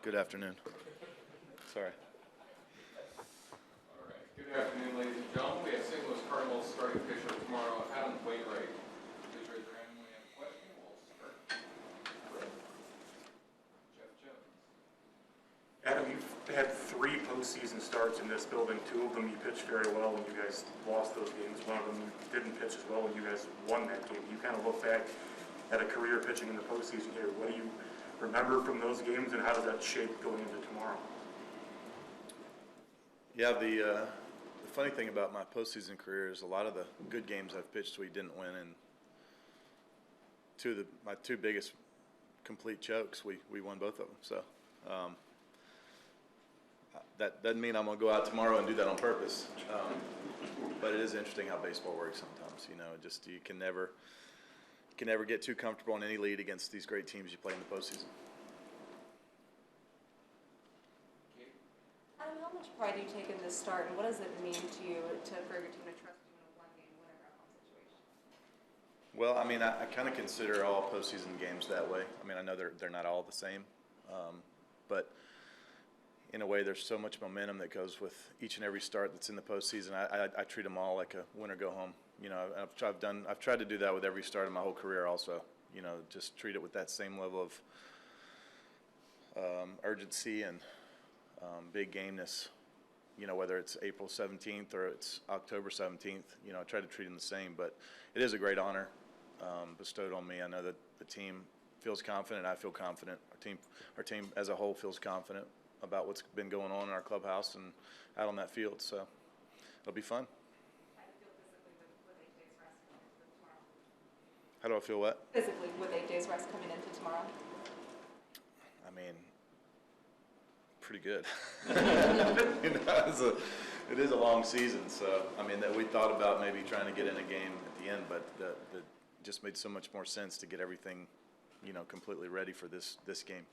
Good afternoon. Sorry. All right. Good afternoon, ladies and gentlemen. We have St. Louis Cardinals starting pitcher tomorrow, Adam Wainwright. Please raise your hand when you have a question. We'll start. Jeff Jones. Adam, you've had 3 postseason starts in this building. 2 of them you pitched very well when you guys lost those games. One of them you didn't pitch as well when you guys won that game. You kind of look back at a career pitching in the postseason here. What do you remember from those games, and how does that shape going into tomorrow? Yeah, the funny thing about my postseason career is a lot of the good games I've pitched we didn't win, and my two biggest complete chokes, we won both of them. So that doesn't mean I'm going to go out tomorrow and do that on purpose. But it is interesting how baseball works sometimes. You know, just you can never get too comfortable in any lead against these great teams you play in the postseason. Adam, how much pride do you take in this start, and what does it mean to you for your team to trust you in a one-game winner-wrap-up situation? Well, I mean, I kind of consider all postseason games that way. I mean, I know they're not all the same, but in a way, there's so much momentum that goes with each and every start that's in the postseason. I treat them all like a win or go home. You know, I've tried to do that with every start of my whole career. Also, you know, just treat it with that same level of urgency and big gameness. You know, whether it's April 17th or it's October 17th. You know, I try to treat them the same. But it is a great honor bestowed on me. I know that the team feels confident. I feel confident. Our team as a whole feels confident about what's been going on in our clubhouse and out on that field. So it'll be fun. How do I feel what? Physically, with 8 days rest coming into tomorrow? I mean, pretty good. You know, it is a long season, so I mean that we thought about maybe trying to get in a game at the end, but it just made so much more sense to get everything, you know, completely ready for this game.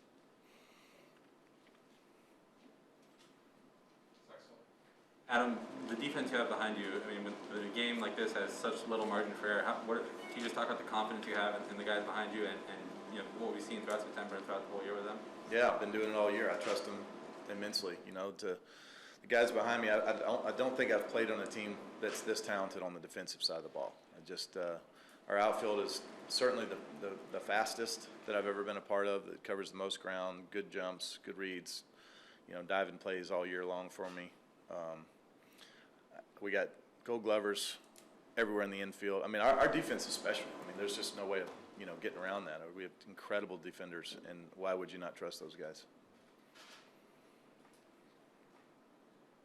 Adam, the defense you have behind you, I mean, when a game like this has such little margin for error, can you just talk about the confidence you have in the guys behind you and you know, what we've seen throughout September and throughout the whole year with them? Yeah, I've been doing it all year. I trust them immensely. You know, the guys behind me, I don't think I've played on a team that's this talented on the defensive side of the ball. Our outfield is certainly the fastest that I've ever been a part of. It covers the most ground, good jumps, good reads, you know, diving plays all year long for me. We got Gold Glovers everywhere in the infield. I mean, our defense is special. I mean, there's just no way of, you know, getting around that. We have incredible defenders, and why would you not trust those guys?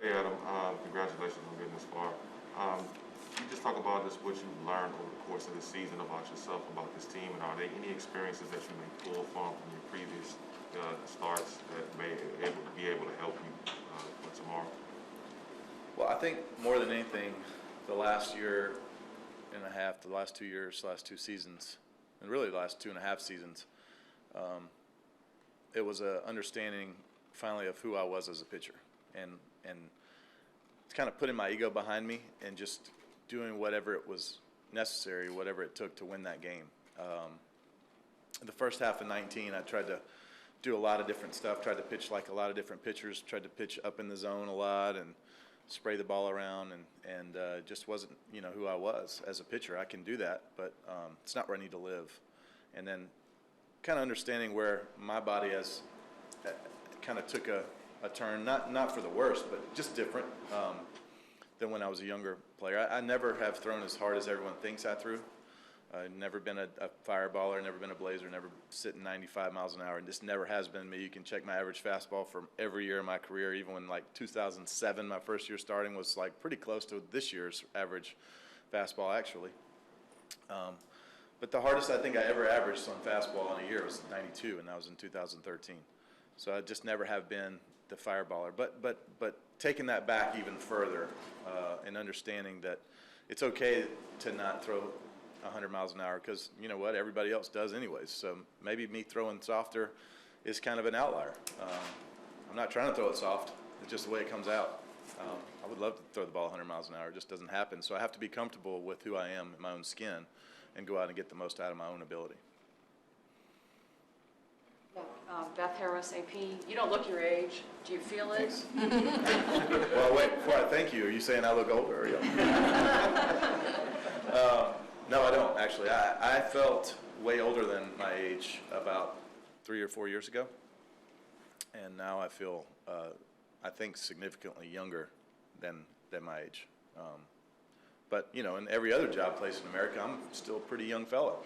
Hey Adam, congratulations on getting this far. Can you just talk about what you've learned over the course of the season about yourself, about this team, and are there any experiences that you may pull from your previous starts that may be able to help you for tomorrow? Well, I think more than anything, the last year and a half, the last 2 years, last 2 seasons, and really the last 2.5 seasons, it was a understanding finally of who I was as a pitcher, and it's kind of putting my ego behind me and just doing whatever it was necessary, whatever it took to win that game. The first half of 19, I tried to do a lot of different stuff, tried to pitch like a lot of different pitchers, tried to pitch up in the zone a lot and spray the ball around, and just wasn't, you know, who I was as a pitcher. I can do that, but it's not where I need to live. And then kind of understanding where my body has kind of took a turn, not for the worse, but just different than when I was a younger player. I never have thrown as hard as everyone thinks I threw. I've never been a fireballer, never been a blazer, never sitting 95 miles an hour, and this never has been me. You can check my average fastball from every year of my career, even when like 2007, my first year starting, was like pretty close to this year's average fastball actually. But the hardest I think I ever averaged on fastball in a year was 92, and that was in 2013. So I just never have been the fireballer. But taking that back even further and understanding that it's okay to not throw 100 miles an hour, because you know what, everybody else does anyways. So maybe me throwing softer is kind of an outlier. I'm not trying to throw it soft. It's just the way it comes out. I would love to throw the ball 100 miles an hour. It just doesn't happen. So I have to be comfortable with who I am in my own skin and go out and get the most out of my own ability. Yeah. Beth Harris, AP. You don't look your age. Do you feel it? Well, wait, before I thank you, are you saying I look older or young? No, I don't, actually. I felt way older than my age about 3 or 4 years ago. And now I feel, I think, significantly younger than my age. But, you know, in every other job place in America, I'm still a pretty young fellow.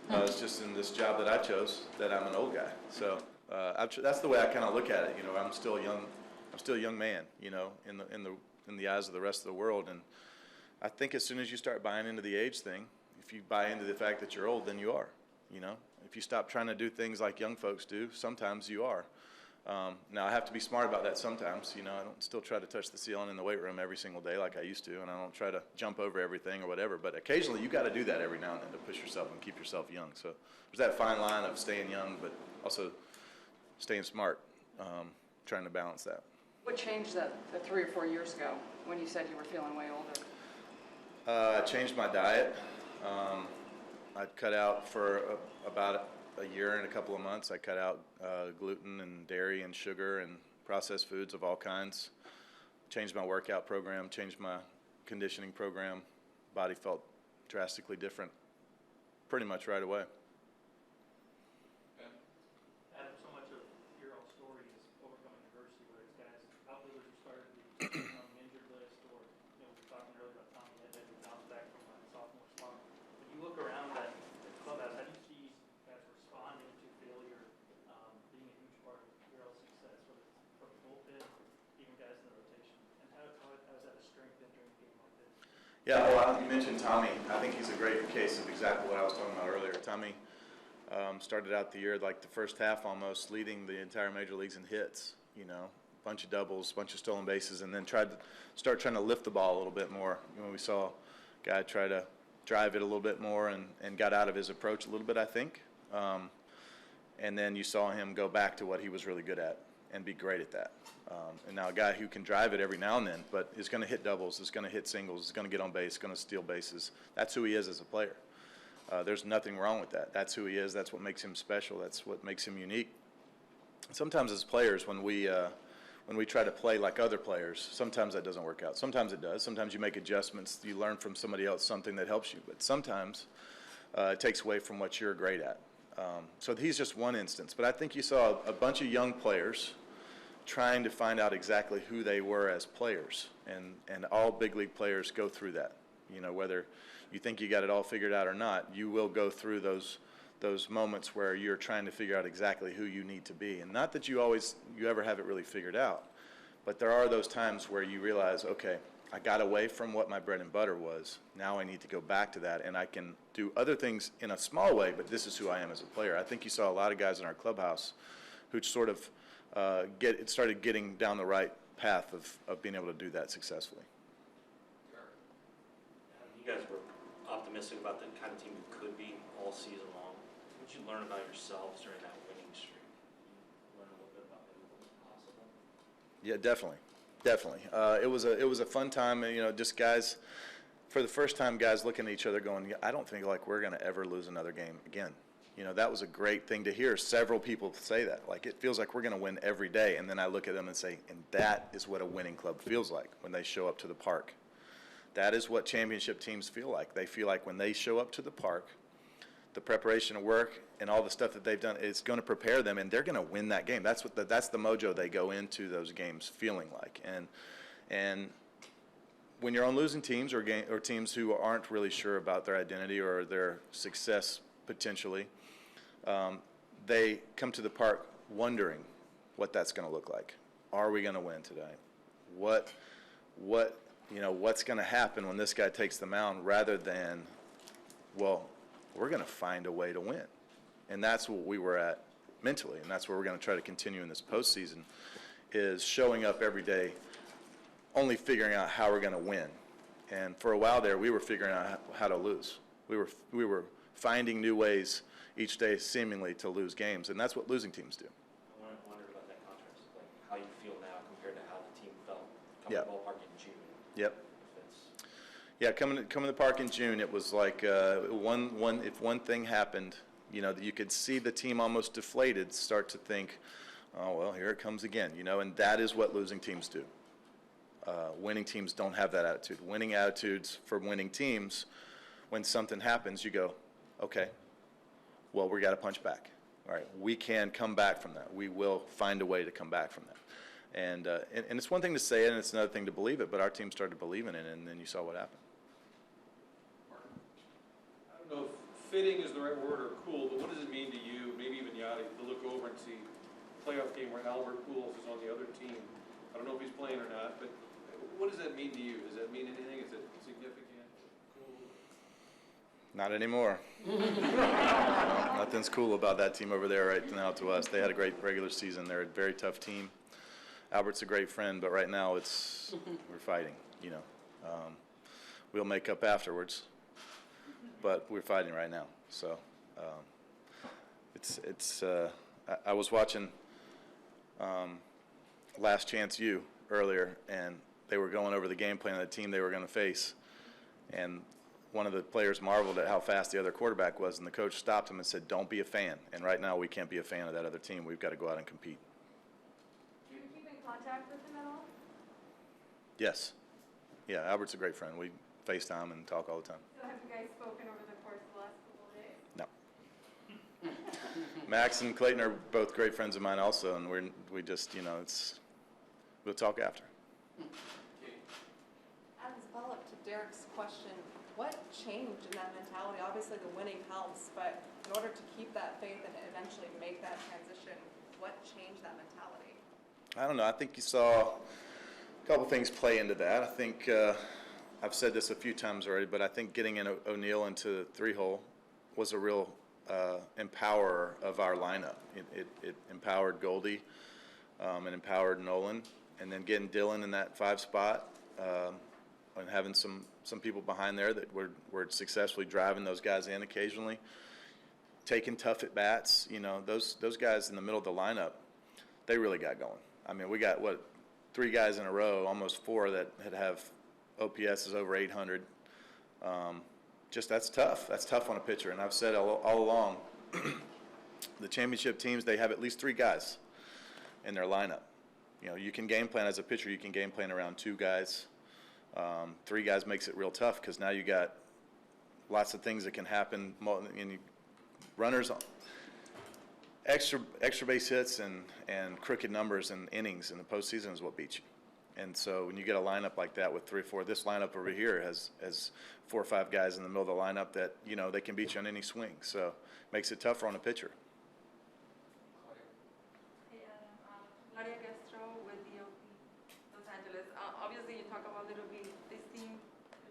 It's just in this job that I chose that I'm an old guy. So that's the way I kind of look at it. You know, I'm still a young man, you know, in the eyes of the rest of the world. And I think as soon as you start buying into the age thing, if you buy into the fact that you're old, then you are, you know. If you stop trying to do things like young folks do, sometimes you are. Now, I have to be smart about that sometimes. You know, I don't still try to touch the ceiling in the weight room every single day like I used to, and I don't try to jump over everything or whatever. But occasionally, you got to do that every now and then to push yourself and keep yourself young. So there's that fine line of staying young, but also staying smart, trying to balance that. What changed that 3 or 4 years ago when you said you were feeling way older? I changed my diet. I cut out for about a year and a couple of months. I cut out gluten and dairy and sugar and processed foods of all kinds. Changed my workout program, changed my conditioning program. Body felt drastically different pretty much right away. Adam, so much of your own story is overcoming adversity, whether it's guys, outfielders who started the injured list, or, you know, we were talking earlier about Tommy Edman who bounced back from a sophomore slump. When you look around that clubhouse, how do you see guys responding to failure being a huge part of your all's success, whether it's from the bullpen, even guys in the rotation? And how is that a strength entering a game like this? Yeah, well, you mentioned Tommy. I think he's a great case of exactly what I was talking about earlier. Tommy started out the year like the first half almost leading the entire major leagues in hits, you know, bunch of doubles, bunch of stolen bases, and then trying to lift the ball a little bit more. You know, we saw a guy try to drive it a little bit more and got out of his approach a little bit, I think. And then you saw him go back to what he was really good at and be great at that. And now a guy who can drive it every now and then, but is going to hit doubles, is going to hit singles, is going to get on base, going to steal bases. That's who he is as a player. There's nothing wrong with that. That's who he is. That's what makes him special. That's what makes him unique. Sometimes as players, when we try to play like other players, sometimes that doesn't work out. Sometimes it does. Sometimes you make adjustments. You learn from somebody else something that helps you. But sometimes it takes away from what you're great at. So he's just one instance. But I think you saw a bunch of young players trying to find out exactly who they were as players. And all big league players go through that. You know, whether you think you got it all figured out or not, you will go through those moments where you're trying to figure out exactly who you need to be. And not that you ever have it really figured out, but there are those times where you realize, okay, I got away from what my bread and butter was. Now I need to go back to that, and I can do other things in a small way, but this is who I am as a player. I think you saw a lot of guys in our clubhouse who sort of started getting down the right path of being able to do that successfully. You guys were optimistic about the kind of team you could be all season long. What did you learn about yourselves during that winning streak? You learn a little bit about maybe what was possible? Yeah, definitely. It was a fun time, you know, just guys, for the first time, guys looking at each other going, I don't think like we're going to ever lose another game again. You know, that was a great thing to hear several people say that. Like, it feels like we're going to win every day. And then I look at them and say, and that is what a winning club feels like when they show up to the park. That is what championship teams feel like. They feel like when they show up to the park, the preparation of work and all the stuff that they've done is going to prepare them, and they're going to win that game. That's the mojo they go into those games feeling like. And when you're on losing teams or teams who aren't really sure about their identity or their success potentially, they come to the park wondering what that's going to look like. Are we going to win today? What's going to happen when this guy takes the mound, rather than, well, we're going to find a way to win. And that's what we were at mentally, and that's what we're going to try to continue in this postseason, is showing up every day, only figuring out how we're going to win. And for a while there, we were figuring out how to lose. We were finding new ways each day, seemingly, to lose games, and that's what losing teams do. I wondered about that contrast, like how you feel now compared to how the team felt coming to the ballpark in June. Yep. Yeah, coming to the park in June, it was like if one thing happened You know, you could see the team almost deflated, start to think, oh, well, here it comes again, you know, and that is what losing teams do. Winning teams don't have that attitude. Winning attitudes for winning teams, when something happens, you go, okay, well, we got to punch back. All right, we can come back from that. We will find a way to come back from that. And it's one thing to say it, and it's another thing to believe it, but our team started believing it, and then you saw what happened. I don't know if fitting is the right word or cool, but what does it mean to you, maybe even Yadi, to look over and see a playoff game where Albert Pujols is on the other team? I don't know if he's playing or not, but what does that mean to you? Does that mean anything? Is it significant? Cool? Not anymore. No, nothing's cool about that team over there right now to us. They had a great regular season. They're a very tough team. Albert's a great friend, but right now we're fighting, you know. We'll make up afterwards, but we're fighting right now. So I was watching Last Chance U earlier, and they were going over the game plan of the team they were going to face, and one of the players marveled at how fast the other quarterback was, and the coach stopped him and said, "Don't be a fan." And right now we can't be a fan of that other team. We've got to go out and compete. Do you keep in contact with him at all? Yes. Yeah, Albert's a great friend. We FaceTime and talk all the time. So have you guys spoken over the course of the last couple of days? No. Max and Clayton are both great friends of mine also, and we just, you know, we'll talk after. As a follow-up to Derek's question, what changed in that mentality? Obviously the winning helps, but in order to keep that faith and eventually make that transition, what changed that mentality? I don't know. I think you saw a couple things play into that. I think I've said this a few times already, but I think getting in O'Neal into the three-hole was a real empowerer of our lineup. It empowered Goldie and empowered Nolan, and then getting Dylan in that 5 spot and having some people behind there that were successfully driving those guys in occasionally, taking tough at bats. You know, those guys in the middle of the lineup, they really got going. I mean, we got 3 guys in a row, almost 4 that have OPS is over 800. Just that's tough. That's tough on a pitcher. And I've said all along, the championship teams, they have at least 3 guys in their lineup. You know, you can game plan as a pitcher. You can game plan around 2 guys. 3 guys makes it real tough because now you got lots of things that can happen. And runners, extra base hits and crooked numbers and innings in the postseason is what beats you. And so when you get a lineup like that with 3 or 4, this lineup over here has 4 or 5 guys in the middle of the lineup that, you know, they can beat you on any swing. So it makes it tougher on a pitcher. Hey, Maria Castro with DOP Los Angeles. Obviously, you talk about a little bit, the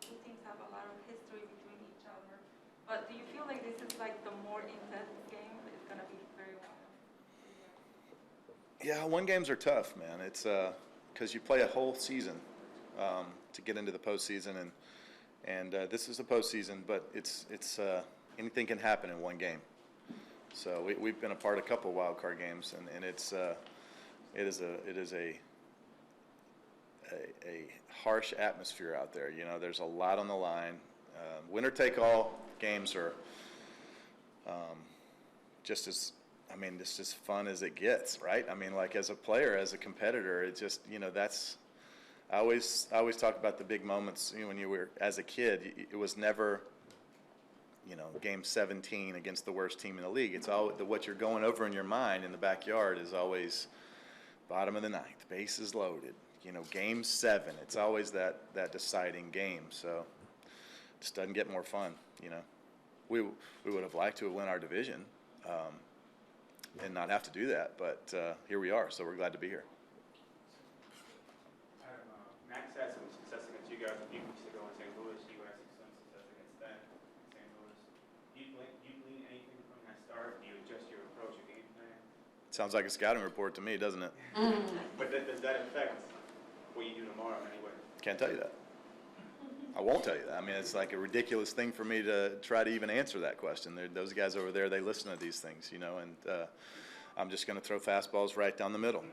two teams have a lot of history between each other. But do you feel like this is like the more intense game? It's going to be very wild. Yeah, 1 games are tough, man. It's because you play a whole season to get into the postseason, and this is the postseason, but it's anything can happen in 1 game. So we've been a part of a couple of wild card games, and it is a harsh atmosphere out there. You know, there's a lot on the line. Winner take all games are just as fun as it gets, right? I mean, like as a player, as a competitor, it just, you know, I always talk about the big moments. You know, when you were as a kid, it was never, you know, game 17 against the worst team in the league. It's all what you're going over in your mind in the backyard is always bottom of the 9th, bases loaded. You know, game 7. It's always that deciding game. So it just doesn't get more fun. You know, we would have liked to have won our division. And not have to do that, but here we are, so we're glad to be here. Max had some success against you guys a few weeks ago in St. Louis. You had some success against them in St. Louis. Do you glean anything from that start? Do you adjust your approach, your game plan? Sounds like a scouting report to me, doesn't it? But does that affect what you do tomorrow in any way? Can't tell you that. I won't tell you that. I mean, it's like a ridiculous thing for me to try to even answer that question. Those guys over there, they listen to these things, you know, and I'm just going to throw fastballs right down the middle.